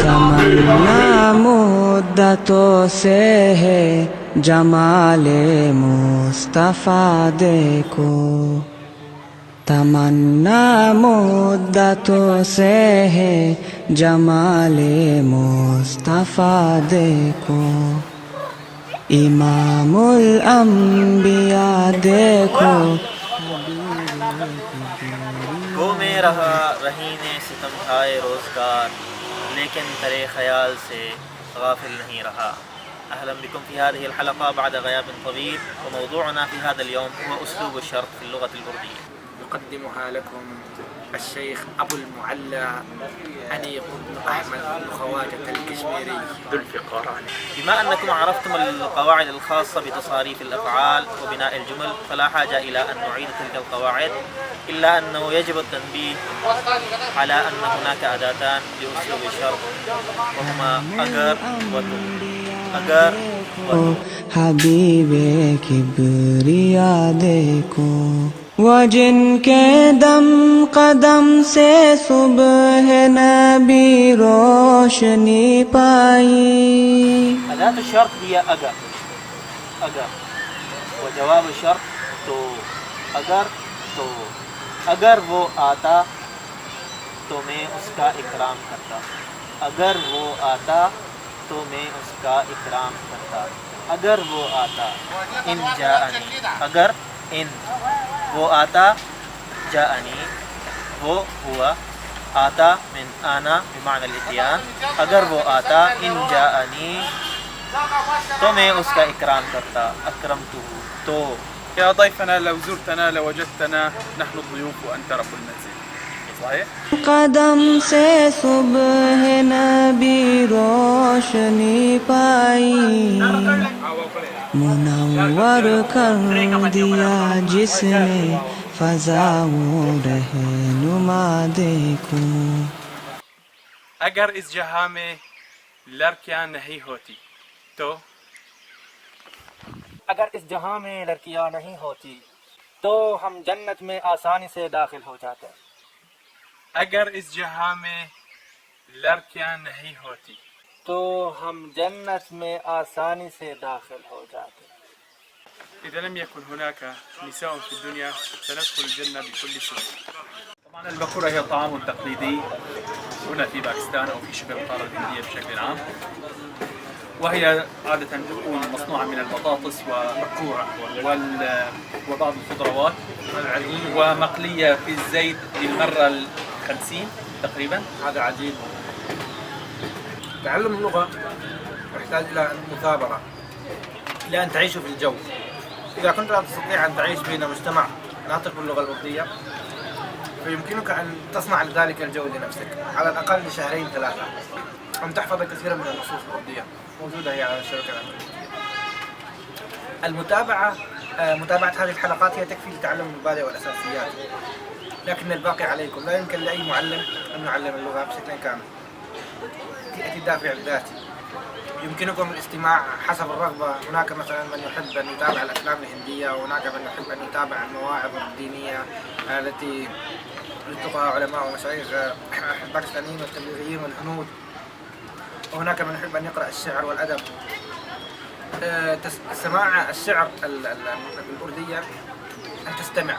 تمنا مدتوں سے ہے جمال مصطفیٰ دیکھو، تمنا مدتوں سے ہے جمال مصطفیٰ دیکھو، امام الانبیاء دیکھو۔ گو میں رہا رہین ستم کھائے روزگار، لیکن ترے خیال سے غافل نہیں رہا۔ اهلا بكم في هذه الحلقة بعد غياب طويل، وموضوعنا في هذا اليوم هو أسلوب الشرط في اللغة الأردية. يقدمها لكم الشيخ أبو المعلى أنيق بن أحمد بن خواجة الكشميري ذو الفقراني. بما أنكم عرفتم القواعد الخاصة بتصاريف الأفعال وبناء الجمل، فلا حاجة إلى أن نعيد تلك القواعد، إلا أنه يجب التنبيه على أن هناك أداتان لأسلوب الشرط، وهما أجر وتو. أجر وتو. حبیب کبریا دیکھو، وہ جن کے دم قدم سے صبح نبی روشنی پائی۔ أداة الشرط هي أجر، أجر، وجواب الشرط تو، أجر تو، اگر وہ آتا تو میں اس کا اکرام کرتا، اگر وہ آتا تو میں اس کا اکرام کرتا، اگر وہ آتا، ان جاءنی، اگر ان وہ آتا، جاءنی وہ ہوا، آتا من آنا بمعنى الاتيان، اگر وہ آتا، ان جاءنی تو میں اس کا اکرام کرتا، اکرمتہ تو۔ يا ضيفنا لو زرتنا لوجدتنا نحن الضيوف وأنت رب المنزل. صحيح؟ قدم سے صبح نبی روشنی پائی، منور کر دیا جس نے فضا و رہنما دیکھو۔ اگر اس جہاں میں لڑکیاں نہیں ہوتی تو، اگر اس جہاں میں لڑکیاں نہیں ہوتی تو ہم جنت میں آسانی سے داخل ہو جاتے۔ اگر اس جہاں میں لڑکیاں نہیں ہوتی تو ہم جنت میں آسانی سے داخل ہو جاتے۔ إذا لم يكن هناك نساء في الدنيا سندخل الجنة بكل سهولة. طبعا الباكورة هي الطعام التقليدي هنا في باكستان أو في شبه القارة الهندية بشكل عام، وهي عادة تكون مصنوعة من البطاطس وبعض الخضروات، ومقلية في الزيت للمرة 50 تقريبا. هذا عجيب. تعلم اللغة يحتاج إلى مثابرة، إلى أن تعيش في الجو. إذا كنت لا تستطيع أن تعيش بين مجتمع ناطق باللغة الأردية، فيمكنك أن تصنع ذلك الجو لنفسك على الأقل لشهرين 3، أن تحفظ كثيرا من النصوص الأردية موجودة هي على الشبكة الأمريكية. متابعة هذه الحلقات هي تكفي لتعلم المبادئ والأساسيات، لكن الباقي عليكم. لا يمكن لأي معلم أن يعلم اللغة بشكل كامل. تأتي الدافع الذاتي، يمكنكم الاستماع حسب الرغبة. هناك مثلا من يحب أن يتابع الأفلام الهندية، وهناك من يحب أن يتابع المواعظ الدينية التي يلتقها علماء ومشايخ الباكستانيين والتبليغيين والهنود، وهناك من يحب أن يقرأ الشعر والأدب. سماع الشعر الأردية أن تستمع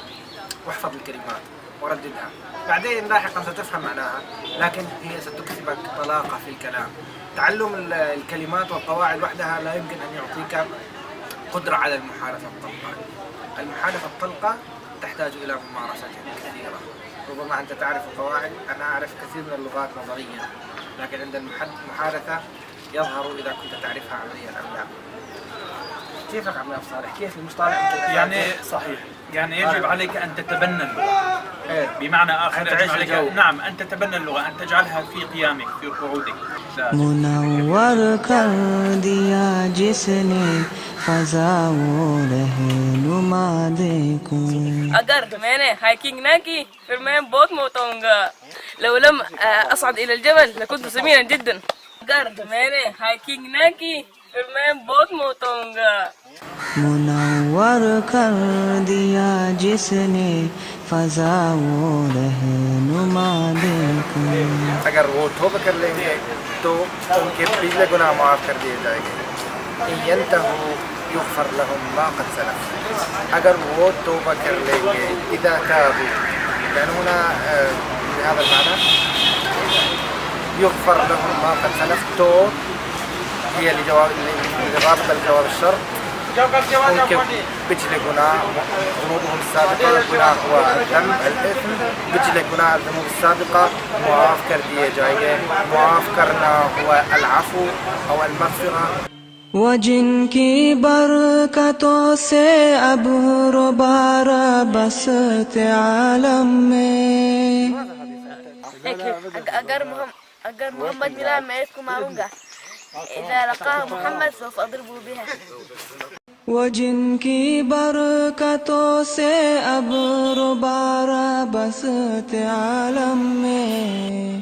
واحفظ الكلمات ورددها، بعدين لاحقا ستفهم معناها، لكن هي ستكسبك طلاقة في الكلام. تعلم الكلمات والقواعد وحدها لا يمكن أن يعطيك قدرة على المحادثة الطلقة. المحادثة الطلقة تحتاج إلى ممارسة كثيرة. ربما أنت تعرف القواعد، أنا أعرف كثير من اللغات نظريا، لكن عند المحادثة يظهر إذا كنت تعرفها عمليا أم لا. كيفك عم صالح؟ كيف المصطلح؟ يعني صحيح، يعني يجب عليك أن تتبنى اللغة، بمعنى آخر يجب عليك نعم أن تتبنى اللغة، أن تجعلها في قيامك في قعودك. منور کر دیا جس نے فضا و رہنما دیکھو۔ اگر میں نے ہائکنگ نہ کی پھر میں بہت موت ہوں گا۔ لو لم اصعد الى الجبل لكنت سمينا جدا۔ اگر میں نے ہائکنگ نہ کی پھر میں بہت موت ہوں گا۔ منور کر دیا جس نے فضا وہ رہنما دیکھو. اگر وہ توبہ کر لیں گے تو ان کے پچھلے گناہ معاف کر دیے جائیں گے. ان ينتهوا يغفر لهم ما قد سلف. اگر وہ توبہ کر لیں گے اذا تابوا يعني هنا بهذا المعنى يغفر لهم ما قد سلف. تو هي لرابط الجواب الشرط ان کے پچھلے گناہ ذنوبهم السابقہ گناہ ہوا الذنب الاثم پچھلے گناہ ذنوب السابقہ معاف کر دیے جائیں گے. معاف کرنا ہوا العفو او المغفرہ. وہ جن کی برکتوں سے اب روبارہ بستے عالم میں. اگر محمد ملا میں اس کو ماروں گا. اذا لقاه محمد سوف اضربه بها. وہ جن کی برکتوں سے اب روبارہ بستے عالم میں.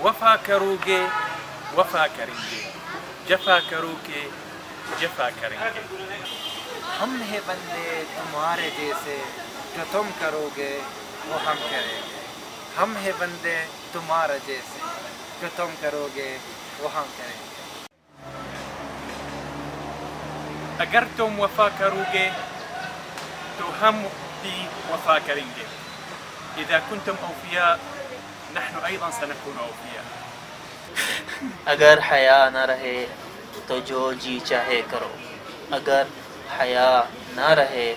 وفا کرو گے وفا کریں گے, جفا کرو گے جفا کریں گے. ہم ہیں بندے تمہارے جیسے جو تم کرو گے وہ ہم کریں گے. ہم ہیں بندے تمہارے جیسے جو تم کرو گے وہ ہم کریں گے. اگر تم وفا کرو گے تو ہم بھی وفا کریں گے. اذا كنتم اوفیاء نحن ايضا سنكون اوفیاء. اگر حیا نہ رہے تو جو جی چاہے کرو. اگر حیا نہ رہے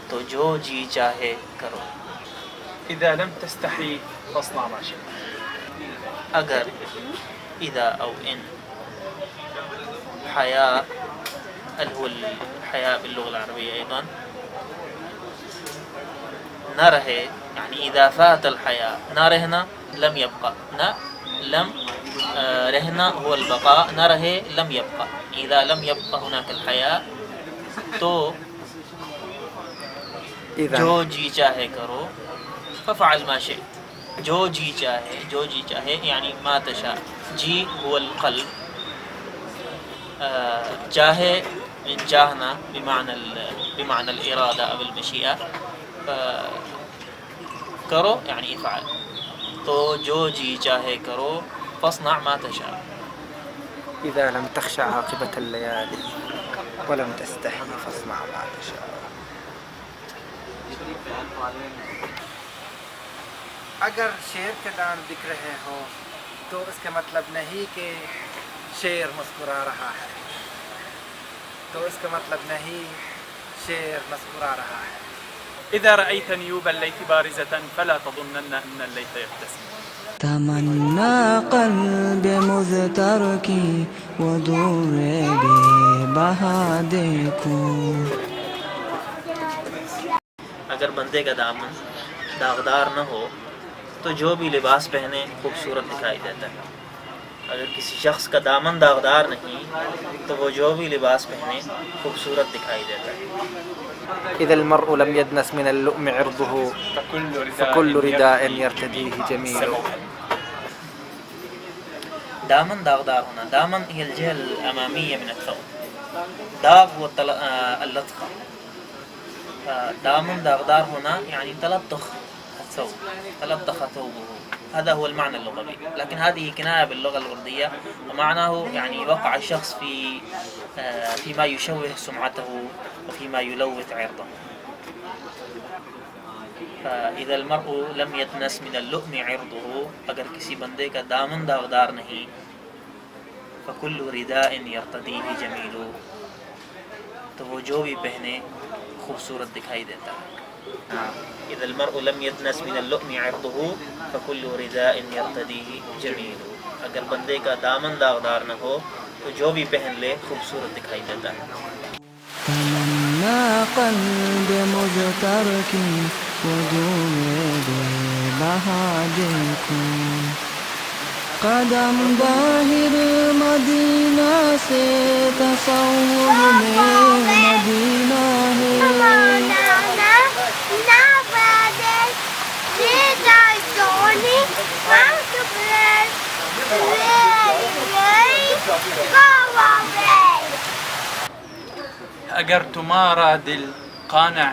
تو جو جی چاہے کرو. اذا لم تستحي فاصنع ما شئت. اگر اذا او ان حياء هو الحياء باللغة العربية أيضا نہ رہے يعني إذا فات الحياء نہ رہنا لم يبقى لم رہنا هو البقاء نہ رہے لم يبقى. إذا لم يبقى هناك الحياء تو جو جی چاہے کرو ففعل ما شئت. جو جی چاہے يعني ما تشاء. جی هو القلب. چاہے من چاہنا بمعنى الإرادة أو المشيئة. کرو يعني افعل. تو جو جی چاہے کرو فاصنع ما تشاء. اذا لم تخشى عاقبة الليالي ولم تستحي فاصنع ما تشاء. اگر شیر کے دان دکھ رہے ہو تو اس کا مطلب نہیں کہ شیر مسکرا رہا ہے. اذا رأيت نيوب الليث بارزة فلا تظنن ان الليث يبتسم. تمنا قلب مضطر کی وہ دور بے بہا دیکھو. اگر بندے کا دامن داغدار نہ ہو تو جو بھی لباس پہنے خوبصورت دکھائی دیتا ہے. اگر کسی شخص کا دامن داغدار نہیں تو وہ جو بھی لباس پہنے خوبصورت دکھائی دیتا ہے. اذا المرء لم يدنس من اللؤم عرضه فكل رداء يرتديه جميل. دامن داغدار ہونا. دامن هي الجهة الأمامية من الثوب. داغ هو اللطخة. دامن داغدار ہونا يعني تلطخ الثوب. تلطخ ثوبه. هذا هو المعنى اللغوي. لكن هذه كناية باللغة الأردية ومعناه يعني وقع الشخص فيما يشوه سمعته وفيما يلوث عرضه. فإذا المرء لم يدنس من اللؤم عرضه اگر کسی بندے کا دامن داغدار نہیں فكل رداء يرتديه جميل تو وہ جو بھی پہنے خوبصورت دکھائی دیتا ہے. اذا المرء لم يدنس من اللؤم عرضه فكل رداء يرتديه جميل. اگر بندے کا دامن داغدار نہ ہو تو جو بھی پہن لے خوبصورت دکھائی دیتا ہے. تمنا قلب مضطر کی وہ دور بے بہا دیکھو. قدم باہر مدینہ سے تصور میں مدینہ ہے. اگر تمہارا دل قانع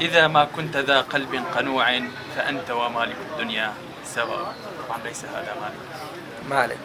إذا ما كنت ذا قلب قنوع فأنت ومالك الدنيا سواء. طبعا ليس هذا مالك. مالك.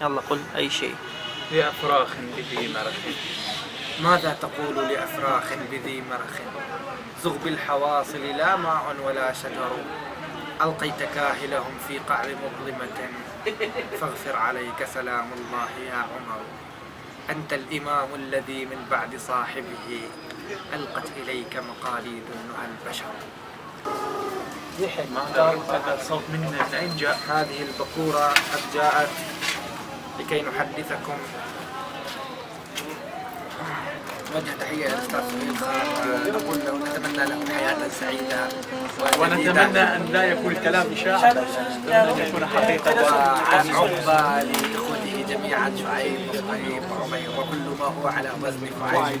يلا قل أي شيء. لأفراخ بذي مرخ. ماذا تقول لأفراخ بذي مرخ؟ زغ بالحواصل لا ماء ولا شجر، ألقيت كاهلهم في قعر مظلمة، فاغفر عليك سلام الله يا عمر. أنت الإمام الذي من بعد صاحبه ألقت إليك مقاليد نهى البشر. هذا الصوت من أين جاء؟ هذه البقورة قد جاءت لكي نحدثكم. وجه تحية للأستاذ سهيل خان ونقول له نتمنى له حياة سعيدة ونتمنى أن لا يكون الكلام إشاعة، أن يكون حقيقة. وعن عقبى لإخوته جميعا شعيب وصهيب وعمير وكل ما هو على وزن فعيل.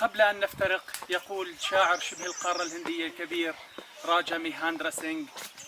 قبل أن نفترق يقول شاعر شبه القارة الهندية الكبير راجا ميهاندرا سينغ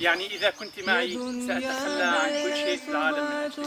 يعني إذا كنت معي سأتخلى عن كل شيء في العالم من أجلك.